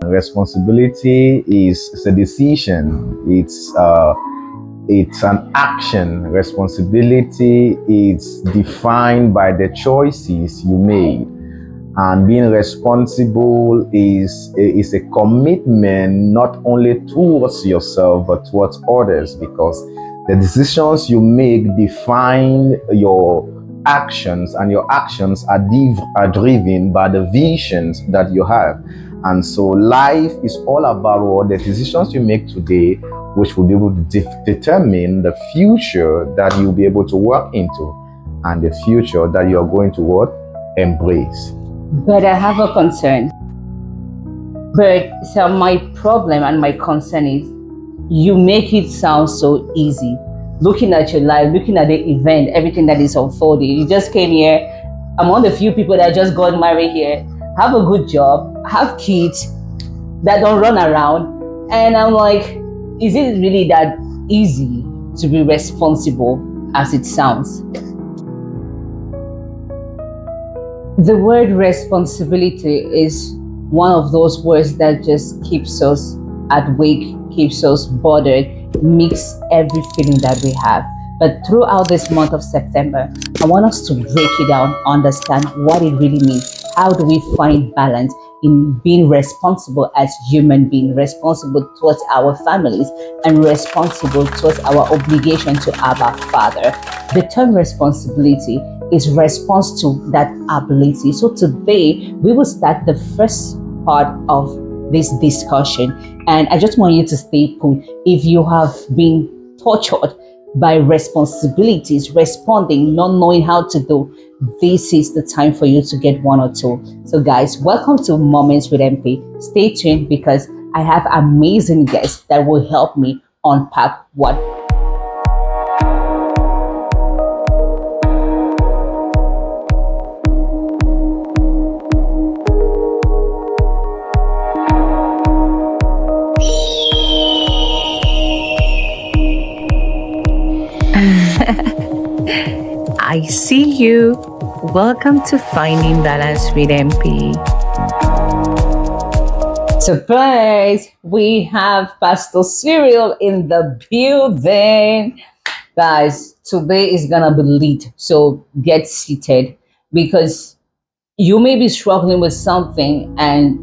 Responsibility is a decision. It's an action. Responsibility is defined by the choices you made. And being responsible is a commitment not only towards yourself but towards others, because the decisions you make define your actions, and your actions are driven by the visions that you have. And so life is all about what the decisions you make today, which will be able to determine the future that you'll be able to work into, and the future that you're going to what? Embrace. But I have a concern. So my problem and my concern is you make it sound so easy. Looking at your life, looking at the event, everything that is unfolding. You just came here. I'm one of the few people that just got married here, have a good job, have kids that don't run around. And I'm like, is it really that easy to be responsible as it sounds? The word responsibility is one of those words that just keeps us awake, keeps us bothered, makes every feeling that we have. But throughout this month of September, I want us to break it down, understand what it really means. How do we find balance in being responsible as human beings, responsible towards our families, and responsible towards our obligation to our Father? The term responsibility is response to that ability. So today we will start the first part of this discussion, and I just want you to stay put. If you have been tortured by responsibilities, responding, not knowing how to do, this is the time for you to get one or two. So guys, welcome to Moments with MP. Stay tuned, because I have amazing guests that will help me unpack what I see you. Welcome to Finding Balance with MP. surprise. We have Pastor Cyril in the building. Guys, today is gonna be lit. So get seated, because you may be struggling with something, and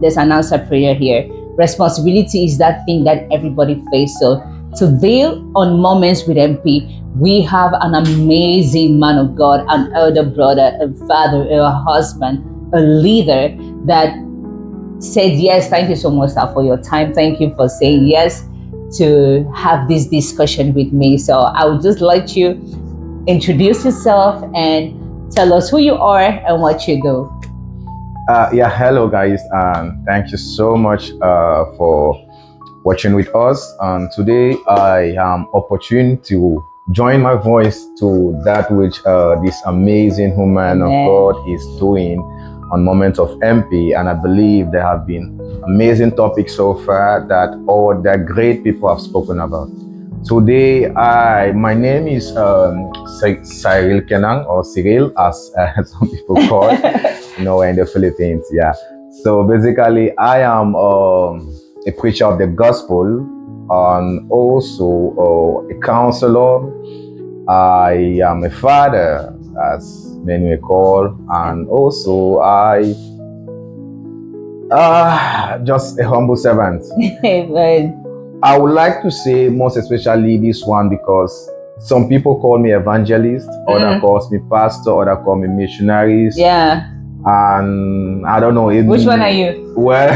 there's an answer prayer here. Responsibility is that thing that everybody faces. So today on Moments with MP, we have an amazing man of God, an elder brother, a father, a husband, a leader that said yes. Thank you so much, sir, for your time. Thank you for saying yes to have this discussion with me. So I would just like you introduce yourself and tell us who you are and what you do. Hello guys, and thank you so much for watching with us. And today I am opportune to join my voice to that which this amazing woman of God is doing on Moments of MP. And I believe there have been amazing topics so far that all the great people have spoken about. Today, my name is Cyril Kenang, or Cyril, as some people call it, in the Philippines. Yeah. So basically, I am a preacher of the gospel, and also a counselor. I am a father, as many may call, and also I just a humble servant. Amen. I would like to say most especially this one, because some people call me evangelist, other calls me pastor, other call me missionaries. Yeah. And I don't know. Which one are you? Well,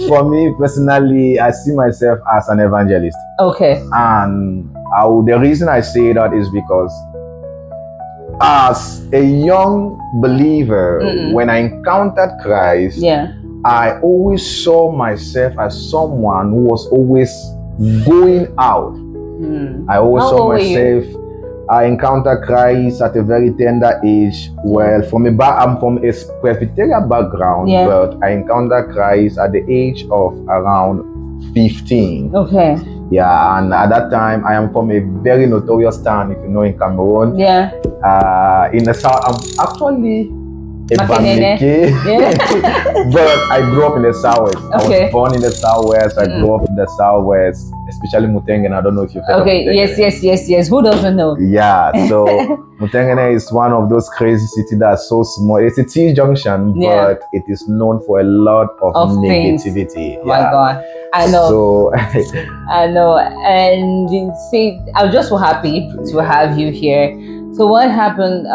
for me personally, I see myself as an evangelist. Okay. And the reason I say that is because as a young believer, when I encountered Christ, I always saw myself as someone who was always going out. I always saw myself. I encountered Christ at a very tender age. Well, I'm from a Presbyterian background, but I encountered Christ at the age of around 15. Okay. Yeah, and at that time, I am from a very notorious town, if you know, in Cameroon. Yeah. In the south, I'm actually a Makenene. Bamileke, Yeah. but I grew up in the southwest. I Okay. was born in the southwest. I grew up in the southwest, especially Mutengene. I don't know if you've heard Okay. of Mutengene. Yes. Who doesn't know? Yeah, so Mutengene is one of those crazy cities that's so small. It's a T junction, Yeah. but it is known for a lot of Of things. negativity. Oh my Yeah. God. I know. So I know. And you see, I'm just so happy to have you here. So what happened?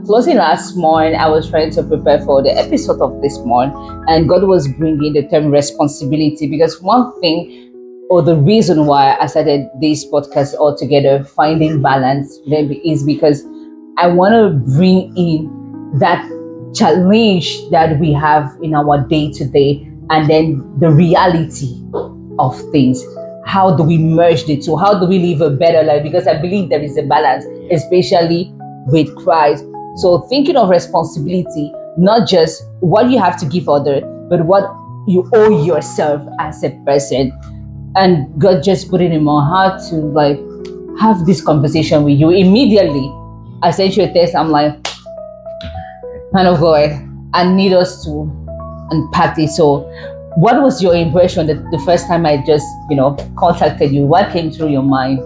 Closing last morning, I was trying to prepare for the episode of this morning, and God was bringing the term responsibility, because one thing, or the reason why I started this podcast altogether, finding balance, maybe, is because I want to bring in that challenge that we have in our day to day, and then the reality of things. How do we merge the two? How do we live a better life? Because I believe there is a balance, especially with Christ. So thinking of responsibility, not just what you have to give other, but what you owe yourself as a person. And God just put it in my heart to like have this conversation with you. Immediately I sent you a text. I'm like, man of God, I need us to unpack this. So what was your impression the first time I just, contacted you? What came through your mind?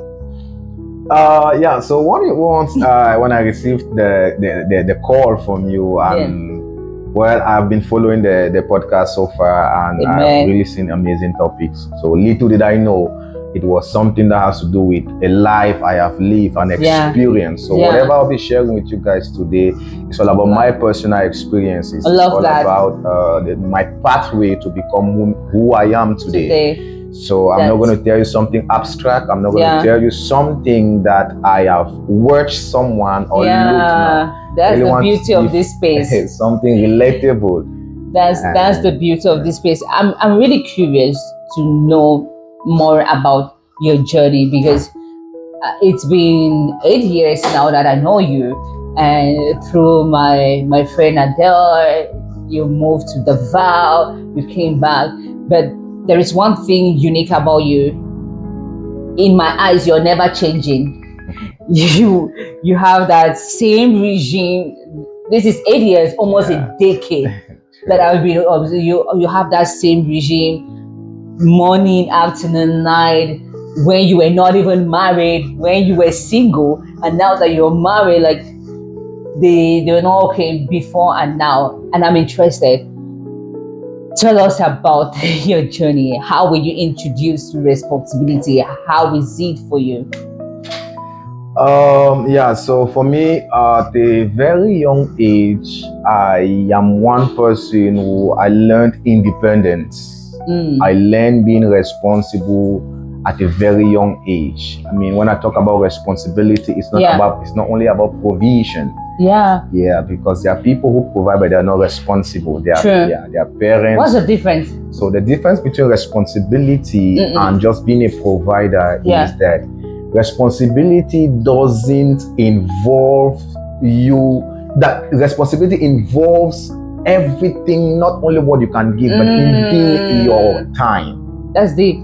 yeah. So once when I received the call from you, and well, I've been following the podcast so far, and Amen. I've really seen amazing topics. So little did I know it was something that has to do with a life I have lived and experienced. So whatever I'll be sharing with you guys today, it's all about my personal experiences. I love it's all that. about my pathway to become who I am today. So I'm not going to tell you something abstract. I'm not going to tell you something that I have watched someone or looked now. That's the beauty of this space. Something relatable. That's the beauty of this space. I'm really curious to know more about your journey, because it's been 8 years now that I know you, and through my friend Adele, you moved to Davao, you came back, but there is one thing unique about you. In my eyes, you're never changing. You have that same regime. This is 8 years, almost a decade that I've been observing you. You have that same regime, morning, afternoon, night, when you were not even married, when you were single, and now that you're married, like they were not okay before and now. And I'm interested. Tell us about your journey. How were you introduced to responsibility? How is it for you? Yeah, so for me, at a very young age, I am one person who I learned independence. I learned being responsible at a very young age. I mean, when I talk about responsibility, it's not only about provision. Yeah, because there are people who provide but they are not responsible. They are parents. What's the difference? So the difference between responsibility and just being a provider is that responsibility doesn't involve you. That responsibility involves everything, not only what you can give, but even your time. That's deep.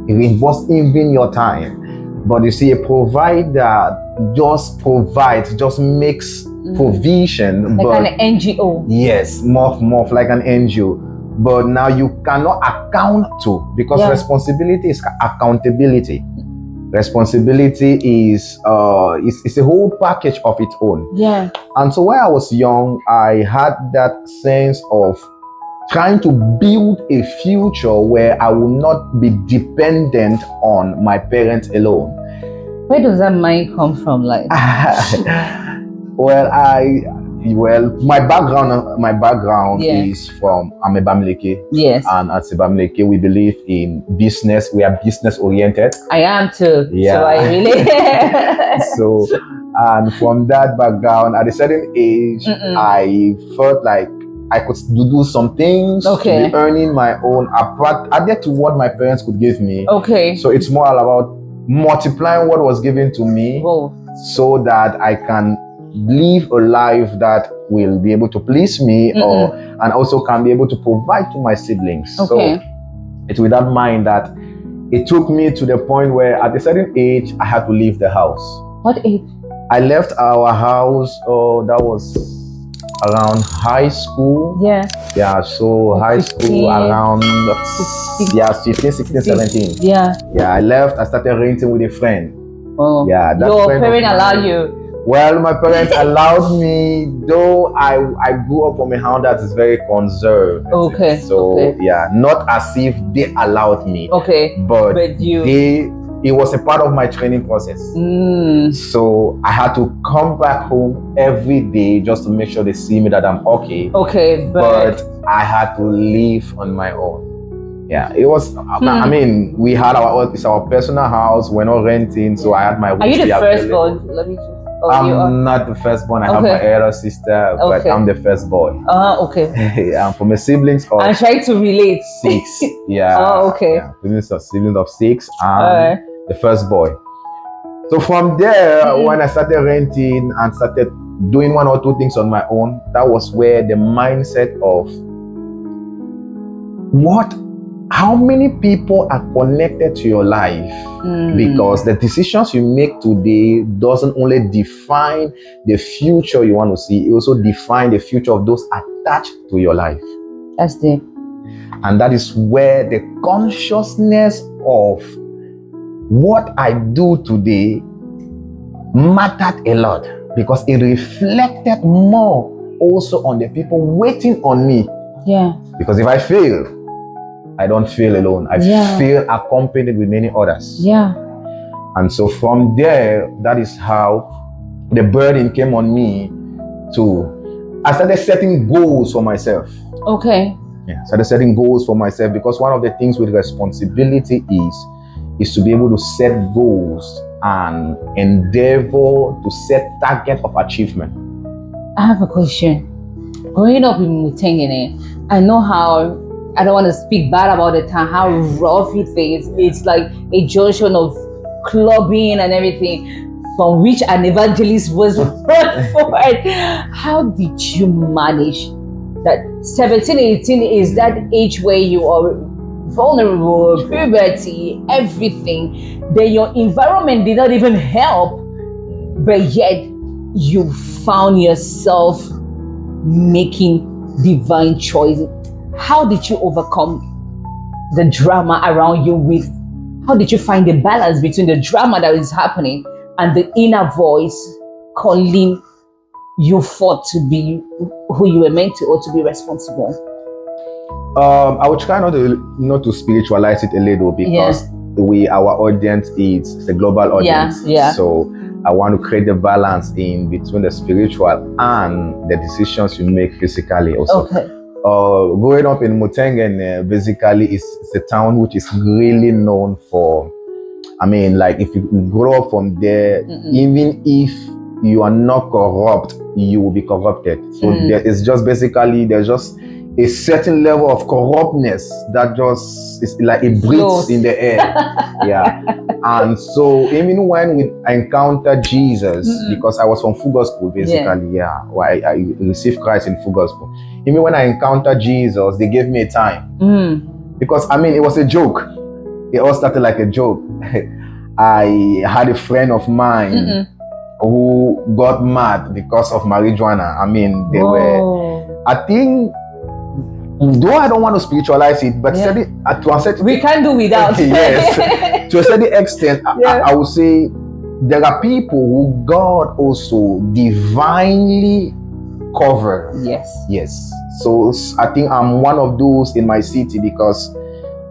It involves even your time. But you see, a provider just provides, just makes provision. Like an NGO. Yes, more like an NGO. But now you cannot account to, because responsibility is accountability. Responsibility is it's a whole package of its own. Yeah. And so when I was young, I had that sense of trying to build a future where I will not be dependent on my parents alone. Where does that mind come from? Like, my background is from I'm a Bamileke. Yes. And as a Bamileke, we believe in business. We are business oriented. I am too. Yeah. So I really. So, and from that background, at a certain age, I felt like I could do some things to be earning my own added to what my parents could give me. Okay. So it's more about multiplying what was given to me, so that I can live a life that will be able to please me, and also can be able to provide to my siblings. So it's with that mind that it took me to the point where at a certain age I had to leave the house. What age? I left our house, that was around high school. Yeah. Yeah, so Like high 15, school around 16, yeah, 15, 16, 17. Yeah. Yeah, I left. I started renting with a friend. Oh. Yeah, that Your friend of parent mine- allowed you. Well, my parents allowed me, though I grew up from a house that is very conservative. Okay, So okay. yeah, not as if they allowed me, Okay. but you. it was a part of my training process. So I had to come back home every day just to make sure they see me that I'm okay. Okay, But I had to live on my own. Yeah, it was. I mean, we had it's our personal house. We're not renting, so I had my. Are you the firstborn? Let me just. Oh, I'm not the firstborn. I have my elder sister, but I'm the firstborn. Okay. I'm from a siblings of. I'm trying to relate. 6. Yeah. Oh, okay. Yeah, siblings of 6. And the first boy. So from there, when I started renting and started doing 1 or 2 things on my own, that was where the mindset of how many people are connected to your life, because the decisions you make today doesn't only define the future you want to see, it also define the future of those attached to your life. That's deep. And that is where the consciousness of what I do today mattered a lot, because it reflected more also on the people waiting on me. Yeah. Because if I fail, I don't feel alone. I feel accompanied with many others. Yeah. And so from there, that is how the burden came on me I started setting goals for myself. Okay. Yeah, started setting goals for myself, because one of the things with responsibility is to be able to set goals and endeavor to set target of achievement. I have a question. Growing up in Mutengene, I know how, I don't want to speak bad about the town, how rough it is. It's like a junction of clubbing and everything, from which an evangelist was brought forward. How did you manage that? 17, 18 is that age where you are vulnerable, puberty, everything. Then your environment did not even help, but yet you found yourself making divine choices. How did you overcome the drama around you how did you find the balance between the drama that is happening and the inner voice calling you forth to be who you were meant to, or to be responsible? I would try not to spiritualize it a little, because our audience is the global audience. So I want to create the balance in between the spiritual and the decisions you make physically also. Okay. Growing up in Mutengene, basically it's a town which is really known for, I mean, like if you grow up from there, even if you are not corrupt, you will be corrupted. So there's just a certain level of corruptness that just is like it breathes in the air. Yeah. And so even when we encountered Jesus, because I was from Fuga school basically, I received Christ in Fuga school. Even when I encountered Jesus, they gave me a time. Because I mean, it was a joke. It all started like a joke. I had a friend of mine who got mad because of marijuana. I mean, they were, I think, though I don't want to spiritualize it, but to a certain, we can't do without. Yes, to a certain extent, I would say there are people who God also divinely covered. Yes. So I think I'm one of those in my city, because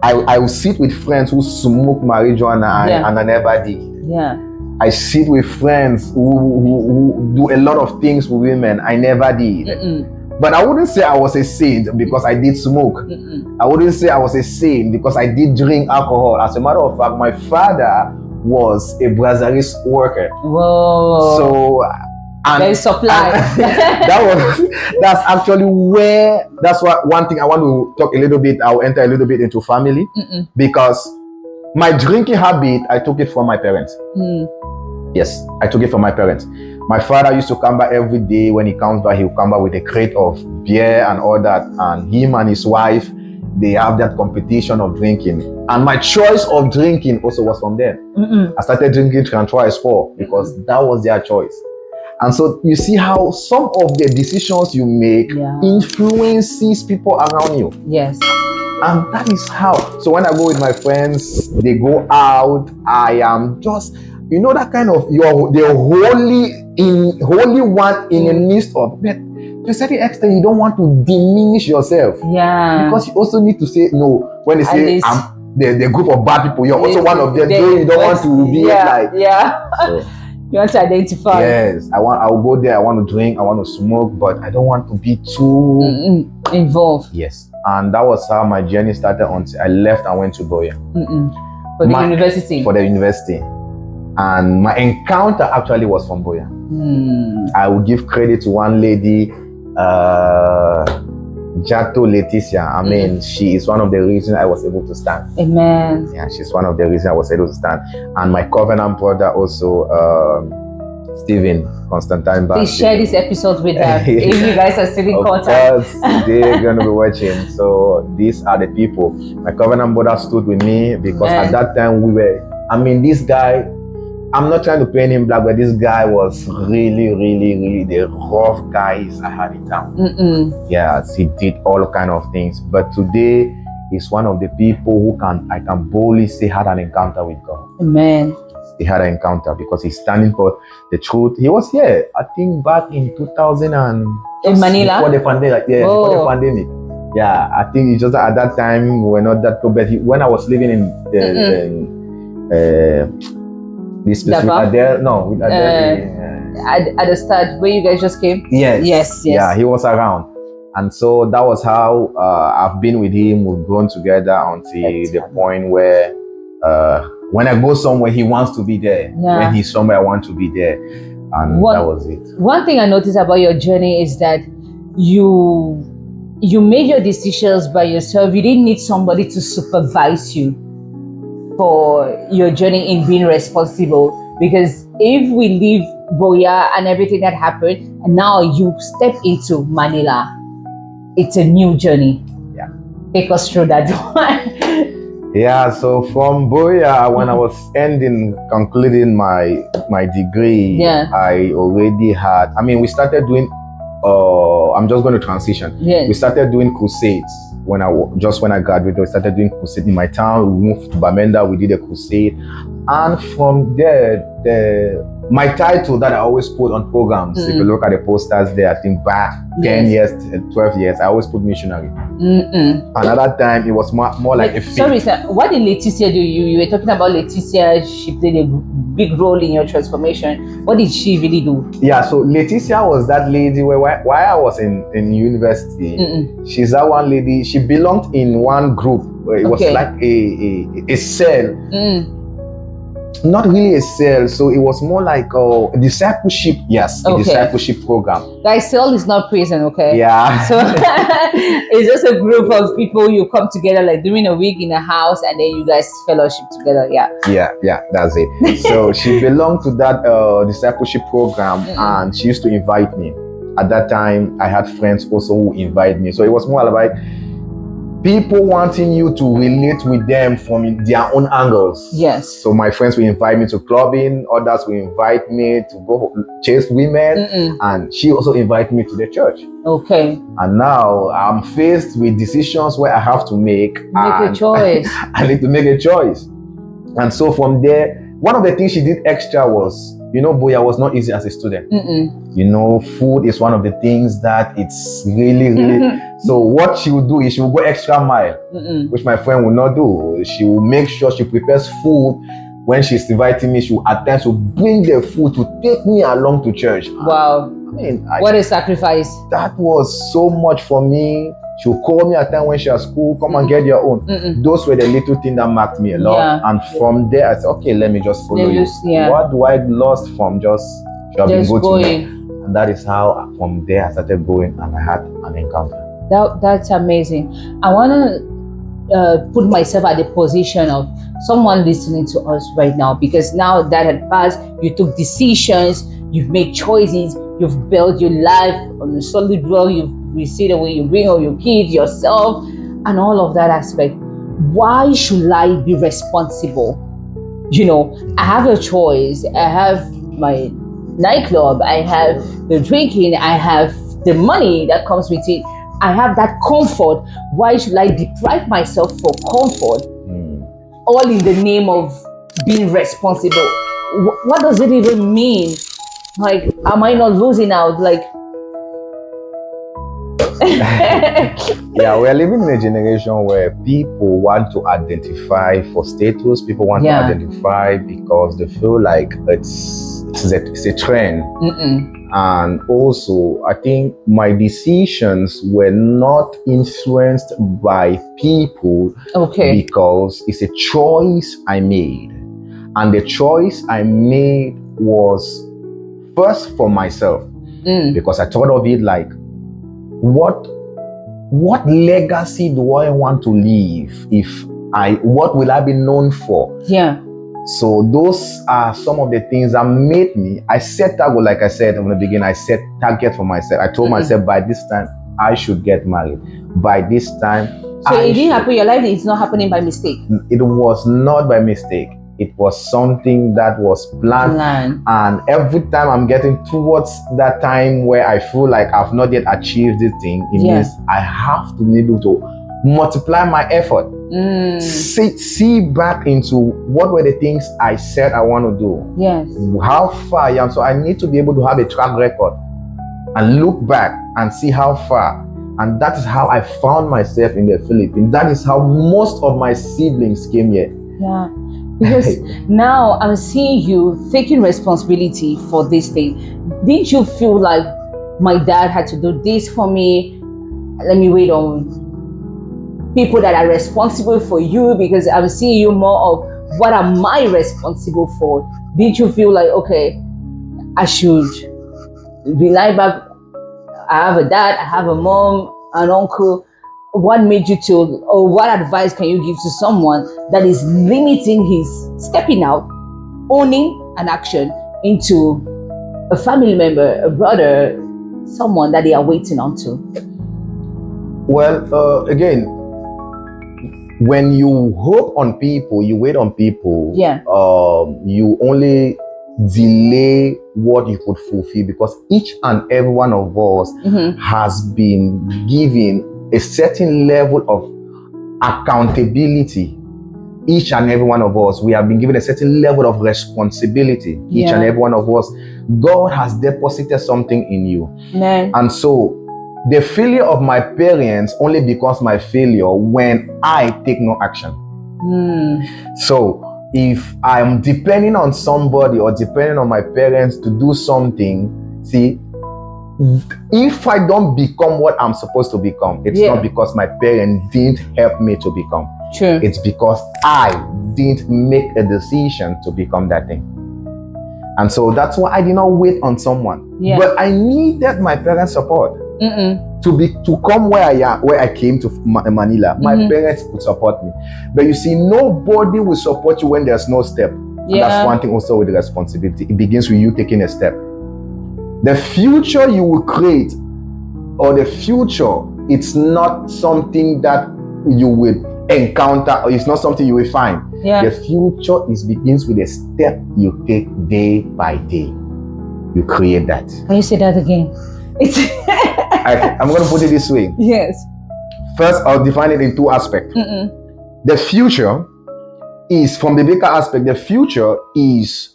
I will sit with friends who smoke marijuana and I never did. Yeah. I sit with friends who do a lot of things with women. I never did. But I wouldn't say I was a saint because I did smoke. I wouldn't say I was a saint because I did drink alcohol. As a matter of fact, my father was a brasserie worker. Whoa. So there's supply. That's actually where, that's what one thing I want to talk a little bit. I'll enter a little bit into family, because my drinking habit, I took it from my parents. Yes, I took it from my parents. My father used to come back every day. When he comes back, he'll come back with a crate of beer and all that. And him and his wife, they have that competition of drinking. And my choice of drinking also was from them. I started drinking Transfer Sport because that was their choice. And so you see how some of the decisions you make influences people around you. Yes. And that is how. So when I go with my friends, they go out, I am just, you know, that kind of, you're the holy one in the midst of, but to a certain extent, you don't want to diminish yourself. Yeah. Because you also need to say no. When they At say, least- I'm the group of bad people, you're also one of them. Though you don't want to be like. Yeah. So, you want to identify. yes, I'll go there, I want to drink, I want to smoke, but I don't want to be too involved. Yes. And that was how my journey started until I left and went to Boya. For the university. For the university. And my encounter actually was from Boya. I will give credit to one lady, Jato Leticia. I mean, she is one of the reasons I was able to stand. Amen. Yeah, she's one of the reasons I was able to stand. And my covenant brother also, Stephen Constantine. Please share this episode with them if you guys are still in contact. Of course, they're going to be watching. So these are the people. My covenant brother stood with me because at that time this guy, I'm not trying to paint him black, but this guy was really the rough guys I had in town. Yes, he did all kind of things. But today, he's one of the people who I can boldly say had an encounter with God. Amen. He had an encounter because he's standing for the truth. He was here, I think, back in 2000 and in Manila before the pandemic. Yeah, before the pandemic. Yeah, I think it's just at that time we were not that too bad. When I was living in this specific Adele, no, at the start where you guys just came. Yes. Yeah, he was around. And so that was how I've been with him. We've grown together until the point where when I go somewhere, he wants to be there. When he's somewhere, I want to be there. And that was it. One thing I noticed about your journey is that you made your decisions by yourself. You didn't need somebody to supervise you for your journey in being responsible. Because if we leave Boya and everything that happened, and now you step into Manila, it's a new journey. Yeah. Take us through that one. Yeah, so from Boya, when I was concluding my degree, I already had, we started doing, I'm just going to transition. Yes. We started doing crusades. When I graduated, we started doing crusades in my town. We moved to Bamenda, we did a crusade. And from there, my title that I always put on programs, if you look at the posters there, I think back 10 years, 12 years, I always put missionary. And at that time, it was more like a faith. Sorry, sir. What did Leticia do? You were talking about Leticia. She played a big role in your transformation. What did she really do? Yeah, so Leticia was that lady where while I was in university, she's that one lady. She belonged in one group. It was like a cell. Not really a cell, so it was more like a discipleship. Yes, a discipleship program. Guys, cell is not prison, okay? Yeah. So it's just a group of people you come together like during a week in a house, and then you guys fellowship together. Yeah, that's it. So she belonged to that discipleship program, and she used to invite me. At that time, I had friends also who invite me. So it was more like people wanting you to relate with them from their own angles. Yes. So my friends will invite me to clubbing, others will invite me to go chase women, and she also invited me to the church. Okay. And now I'm faced with decisions where I have to make a choice. I need to make a choice. And so from there, one of the things she did extra was, Boya was not easy as a student. Food is one of the things that it's really. So what she will do is she will go extra mile, which my friend will not do. She will make sure she prepares food. When she's inviting me, she will attempt to bring the food to take me along to church. Wow. What a sacrifice. That was so much for me. She would call me at time when she was at school, come and get your own. Those were the little things that marked me a lot. Yeah. And from there, I said, okay, let me just follow you. What do I lost from just going? To me? And that is how from there I started going, and I had an encounter. That's amazing. I want to put myself at the position of someone listening to us right now, because now that had passed, you took decisions, you've made choices, you've built your life on a solid rock, you've see the way you bring up your kids, yourself, and all of that aspect, why should I be responsible? I have a choice. I have my nightclub, I have the drinking, I have the money that comes with it. I have that comfort. Why should I deprive myself for comfort, all in the name of being responsible? What does it even mean? Like, am I not losing out? Like, Yeah, we're living in a generation where people want to identify for status. People want to Yeah. identify because they feel like it's a trend. And also, I think my decisions were not influenced by people okay. because it's a choice I made. And the choice I made was first for myself, because I thought of it like, what legacy do I want to leave? What will I be known for? Yeah. So those are some of the things that made me. I set target, like I said from the beginning. I set target for myself. I told myself by this time I should get married. By this time, so it didn't happen. Your life is not happening by mistake. It was not by mistake. It was something that was planned. And every time I'm getting towards that time where I feel like I've not yet achieved this thing, it means I have to be able to multiply my effort. See back into what were the things I said I want to do. Yes. How far I am. So I need to be able to have a track record and look back and see how far. And that is how I found myself in the Philippines. That is how most of my siblings came here. Yeah. Because now I'm seeing you taking responsibility for this thing. Didn't you feel like my dad had to do this for me? Let me wait on people that are responsible for you, because I'm seeing you more of what am I responsible for? Did you feel like, okay, I should rely back? I have a dad, I have a mom, an uncle. What made you to, or what advice can you give to someone that is limiting his stepping out, owning an action into a family member, a brother, someone that they are waiting on to? Well, again, when you hope on people, you wait on people, you only delay what you could fulfill, because each and every one of us has been given a certain level of accountability. Each and every one of us, we have been given a certain level of responsibility. Each and every one of us, God has deposited something in you. And so the failure of my parents only becomes my failure when I take no action. So if I'm depending on somebody or depending on my parents to do something, see, if I don't become what I'm supposed to become, it's not because my parents didn't help me to become. True. It's because I didn't make a decision to become that thing. And so that's why I did not wait on someone. But I needed my parents' support to come where I came to Manila. My parents would support me. But you see, nobody will support you when there's no step. And that's one thing also with the responsibility. It begins with you taking a step. The future you will create, or the future, it's not something that you will encounter, or it's not something you will find. The future begins with a step you take day by day. You create that. Can you say that again? I'm going to put it this way. Yes. First, I'll define it in two aspects. The future is, from the bigger aspect, the future is,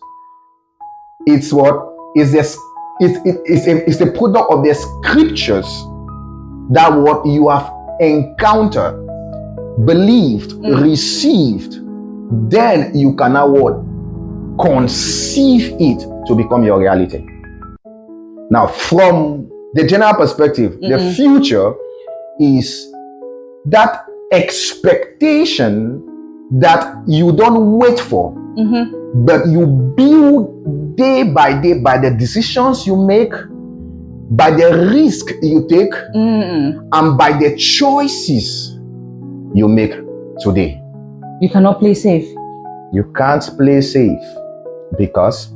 it's what is this. It's the product of the scriptures, that what you have encountered, believed, received, then you can now what? Conceive it to become your reality. Now, from the general perspective, the future is that expectation that you don't wait for, but you build day by day by the decisions you make, by the risk you take, and by the choices you make today. You cannot play safe. You can't play safe, because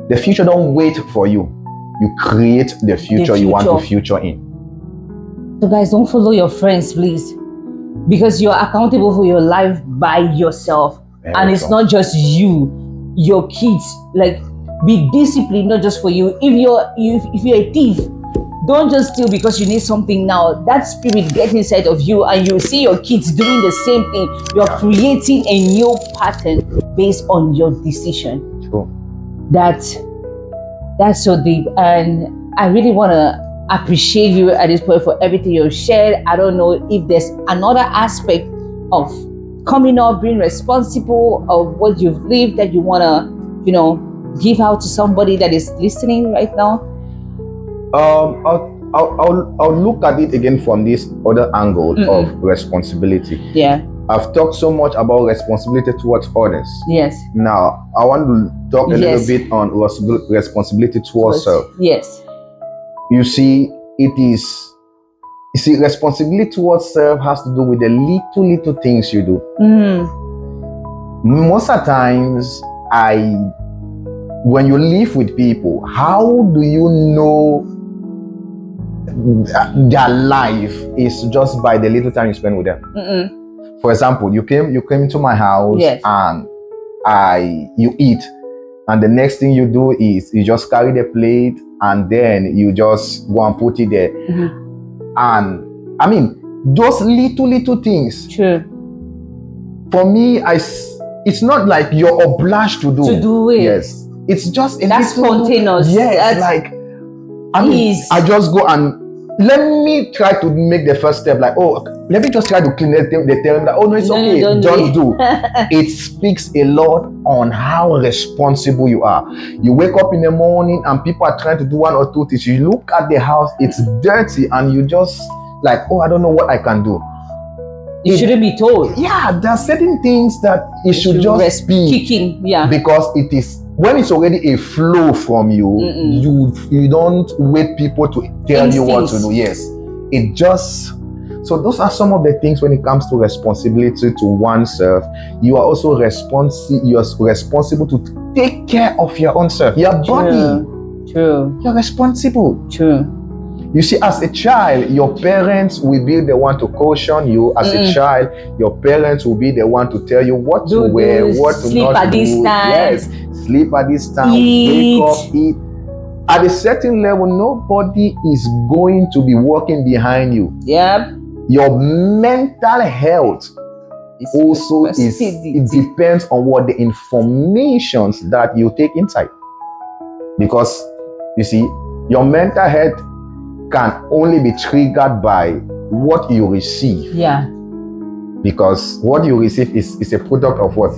the future don't wait for you. You create the future you want to future in. So guys, don't follow your friends, please. because you're accountable for your life by yourself. Very And it's true. not just you, your kids. Like, be disciplined, not just for you. If you're a thief, don't just steal because you need something now. That spirit gets inside of you, and you see your kids doing the same thing. You're creating a new pattern based on your decision. True. That's so deep, and I really want to appreciate you at this point for everything you've shared. I don't know if there's another aspect of coming up, being responsible of what you've lived that you want to, give out to somebody that is listening right now. I'll look at it again from this other angle of responsibility. Yeah. I've talked so much about responsibility towards others. Yes. Now, I want to talk a little bit on responsibility towards self. Yes. You see, responsibility towards self has to do with the little things you do. Most of the times, when you live with people, how do you know their life is just by the little time you spend with them? For example, you came to my house, yes, and you eat, and the next thing you do is you just carry the plate and then you just go and put it there. And I mean, those little things. True. For me, it's not like you're obliged to do it. Yes, it's just that's spontaneous. Yes, that's I just go and let me try to make the first step. Like, let me just try to clean it. They tell them that, no, it's okay, just do. It speaks a lot on how responsible you are. You wake up in the morning and people are trying to do one or two things. You look at the house, it's dirty, and you just like, I don't know what I can do. You shouldn't be told. Yeah, there are certain things that it should just be kicking. Yeah, because it is. When it's already a flow from you, you don't wait people to tell you what to do. Yes, it just. So those are some of the things when it comes to responsibility to oneself. You are also responsible to take care of your own self, your body. True. You're responsible. True. You see, as a child, your parents will be the one to caution you. As a child, your parents will be the one to tell you what to wear, what to sleep not at do. This time. Yes, sleep at this time, wake up, eat. At a certain level, nobody is going to be working behind you. Yep. Your mental health also it depends on what the informations that you take inside. Because, you see, your mental health can only be triggered by what you receive. Yeah. Because what you receive is a product of what?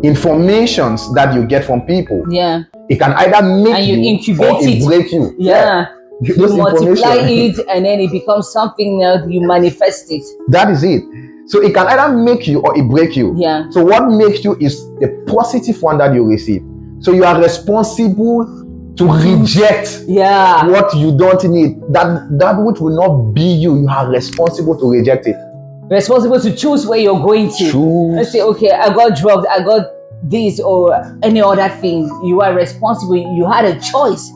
Informations that you get from people. Yeah. It can either make you incubate or it break you. Yeah. You multiply it and then it becomes something else, you manifest it. That is it. So it can either make you or it break you. Yeah. So what makes you is the positive one that you receive. So you are responsible to reject what you don't need. That which will not be you, you are responsible to reject it. Responsible to choose where you're going to. Let's say, okay, I got drugs, I got this or any other thing. You are responsible. You had a choice.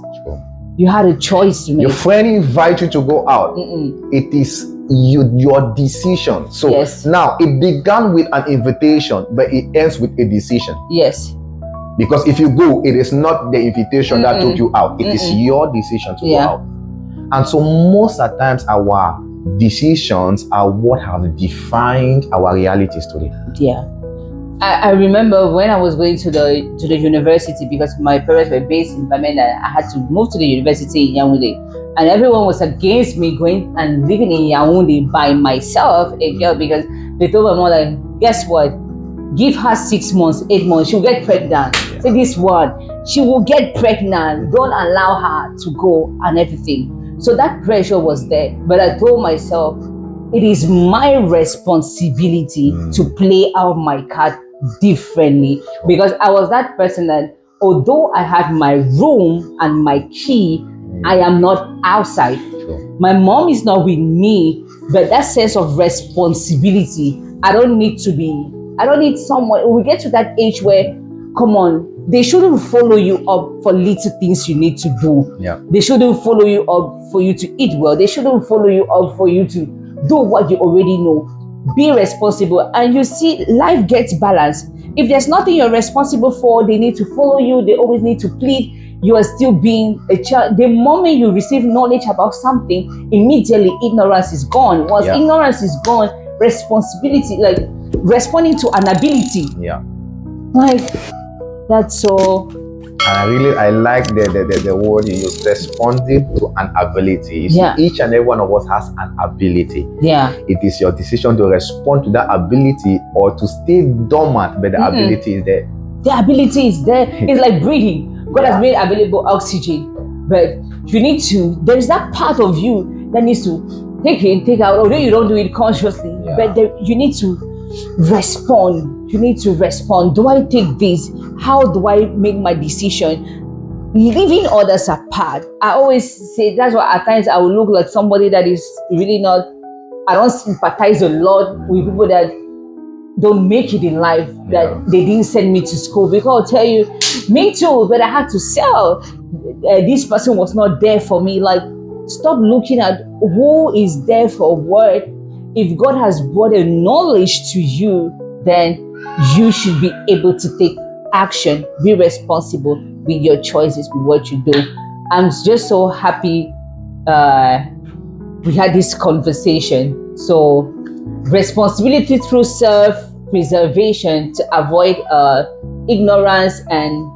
You had a choice to make. Your friend invites you to go out. It is your decision. So now it began with an invitation, but it ends with a decision. Yes. Because if you go, it is not the invitation that took you out. It is your decision to go out. And so most of the times our decisions are what have defined our realities today. Yeah. I remember when I was going to the university, because my parents were based in Bamenda, I had to move to the university in Yaoundé. And everyone was against me going and living in Yaoundé by myself, a girl, because they told my mom, like, guess what? Give her 6 months, 8 months, she'll get pregnant. Say this one, she will get pregnant. Don't allow her to go and everything. So that pressure was there. But I told myself, it is my responsibility to play out my card differently, because I was that person that although I had my room and my key, I am not outside. My mom is not with me, but that sense of responsibility, I don't need someone. We get to that age where, come on, they shouldn't follow you up for little things you need to do. Yeah. They shouldn't follow you up for you to eat well. They shouldn't follow you up for you to do what you already know. be responsible, and you see life gets balanced. If there's nothing you're responsible for, they need to follow you, they always need to plead, you are still being a child. The moment you receive knowledge about something, immediately ignorance is gone. Once Yeah. ignorance is gone, responsibility, like responding to an ability, Yeah. like that's so. And I like the word you use, responding to an ability. You see, Yeah. each and every one of us has an ability. Yeah. It is your decision to respond to that ability or to stay dormant, but the ability is there. The ability is there. It's like breathing. God has made available oxygen, but you need to, there's that part of you that needs to take in, take out, although you don't do it consciously, but you need to respond. You need to respond. Do I take this? How do I make my decision? Leaving others apart. I always say that's why at times I will look like somebody that is really not, I don't sympathize a lot with people that don't make it in life, that they didn't send me to school, because I'll tell you, me too, but I had to sell. This person was not there for me. Like, stop looking at who is there for what. If God has brought a knowledge to you, then you should be able to take action, be responsible with your choices, with what you do. I'm just so happy we had this conversation. So, responsibility through self-preservation to avoid ignorance and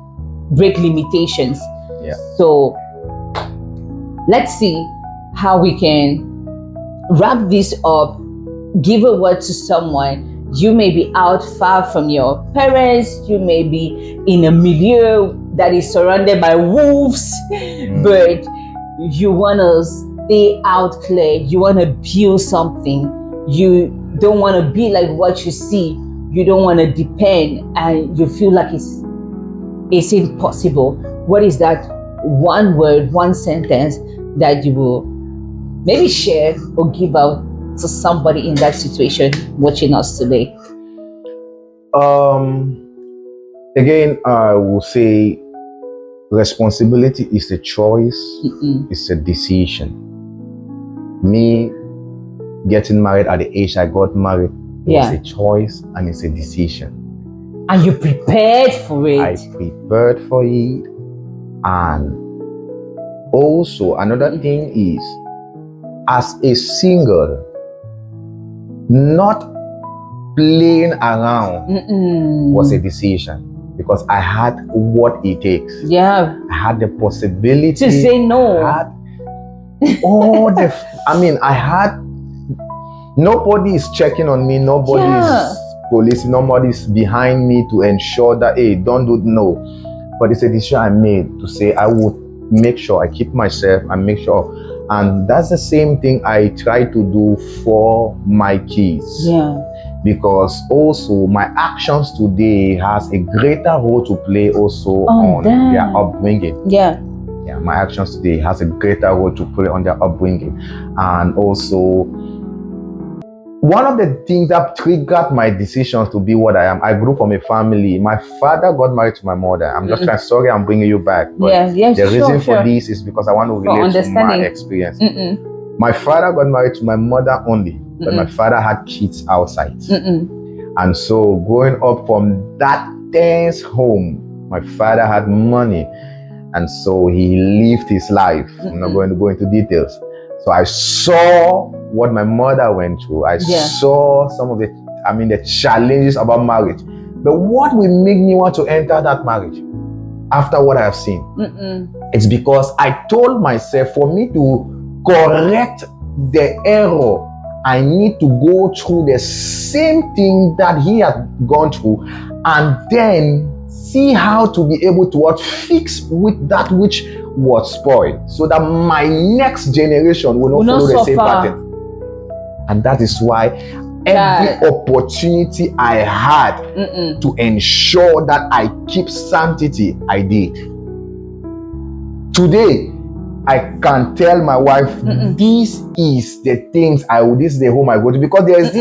break limitations. Yeah. So, let's see how we can wrap this up. Give a word to someone. You may be out far from your parents. You may be in a milieu that is surrounded by wolves, but you want to stay out clear. You want to build something. You don't want to be like what you see. You don't want to depend, and you feel like it's impossible. What is that one word, one sentence that you will maybe share or give out to somebody in that situation watching us today? Again, I will say responsibility is a choice, it's a decision. Me getting married at the age I got married was a choice and it's a decision. And you prepared for it. I prepared for it. And also another thing is, as a single, not playing around was a decision, because I had what it takes. Yeah. I had the possibility to say no. I had all the I had, nobody is checking on me, nobody is policing, nobody is behind me to ensure that, hey, don't do no. But it's a decision I made to say I would make sure I keep myself and make sure. And that's the same thing I try to do for my kids. Yeah. Because also my actions today has a greater role to play also on their upbringing. Yeah. Yeah, my actions today has a greater role to play on their upbringing. And also, one of the things that triggered my decisions to be what I am, I grew from a family. My father got married to my mother. I'm just trying, sorry, I'm bringing you back. But the reason for this is because I want to relate to my experience. My father got married to my mother only, but my father had kids outside. And so growing up from that dense home, my father had money. And so he lived his life. I'm not going to go into details. So I saw what my mother went through. I saw some of the challenges about marriage. But what will make me want to enter that marriage after what I have seen? It's because I told myself, for me to correct the error, I need to go through the same thing that he had gone through, and then see how to be able to fix with that which was spoiled, so that my next generation will not follow the same pattern. And that is why every opportunity I had to ensure that I keep sanctity, I did. Today, I can tell my wife, this is the things this is the home I go to, because there's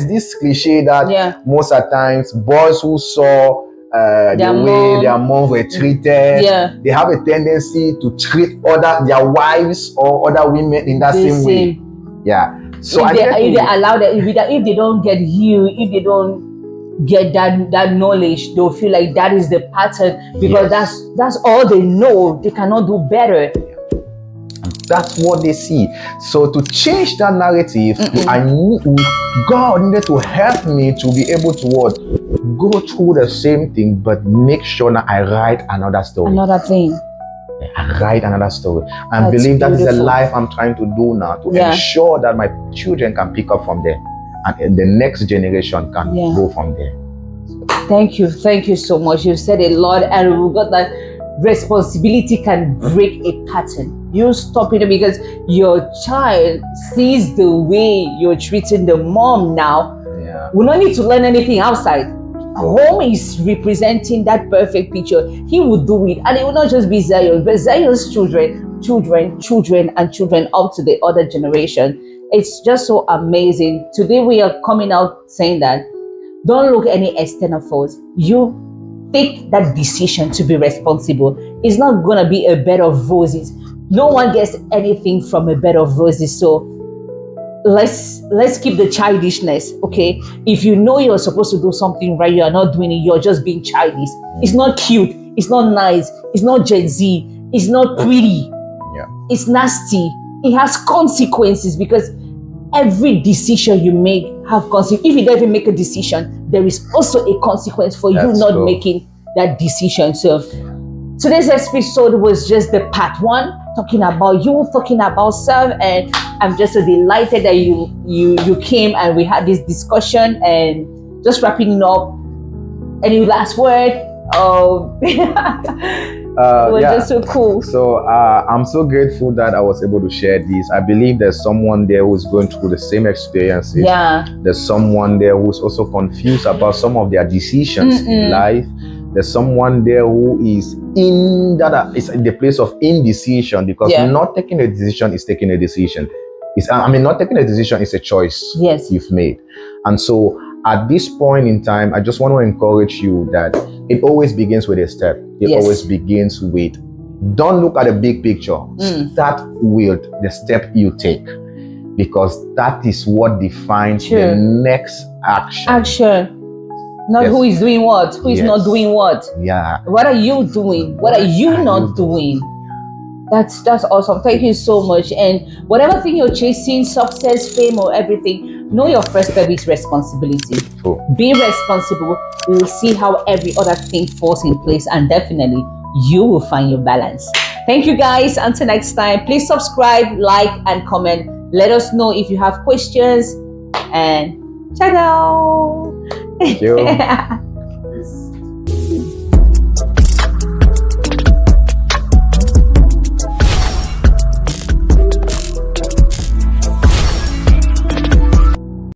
this cliche that most of the times boys who saw the way their moms were treated, they have a tendency to treat their wives or other women in that same way. Yeah. So if I they, get if they to, allow that, if they don't get healed, if they don't get that knowledge, they'll feel like that is the pattern because yes, that's all they know. They cannot do better. that's what they see. So to change that narrative, God needed to help me to be able to what, go through the same thing, but make sure that I write another story. Another thing. I write another story. I That's believe that is the beautiful. life I'm trying to do now, to Yeah. ensure that my children can pick up from there, and the next generation can Yeah. go from there. Thank you so much. You've said a lot, and we got that responsibility can break a pattern. You stop it because your child sees the way you're treating the mom now. Yeah. We don't need to learn anything outside. Home is representing that perfect picture. He will do it, and it will not just be Zion, but Zion's children, and children up to the other generation. It's just so amazing. Today we are coming out saying that don't look any external force. You take that decision to be responsible. It's not gonna be a bed of roses. No one gets anything from a bed of roses. So let's keep the childishness, okay? If you know you're supposed to do something right, you are not doing it, you're just being childish. It's not cute, it's not nice, it's not Gen Z, it's not pretty, Yeah. it's nasty. It has consequences because every decision you make have consequences. If you don't even make a decision, there is also a consequence for you That's not true. making that decision. So today's episode was just the part one, talking about self, and I'm just so delighted that you came and we had this discussion. And just wrapping it up, any last word? It was just so cool. So I'm so grateful that I was able to share this. I believe there's someone there who's going through the same experiences. Yeah. There's someone there who's also confused about some of their decisions in life. There's someone there who is in the place of indecision, because not taking a decision is taking a decision. Not taking a decision is a choice you've made. And so at this point in time, I just want to encourage you that it always begins with a step. It always begins with, don't look at the big picture. Start with the step you take, because that is what defines the next action. Not who is doing what, who is not doing what. Yeah. What are you doing? What are you not doing? That's awesome. Thank you so much. And whatever thing you're chasing, success, fame, or everything, know your first step is responsibility. True. Be responsible. You'll see how every other thing falls in place, and definitely you will find your balance. Thank you guys. Until next time, please subscribe, like, and comment. Let us know if you have questions. And ciao. Thank you.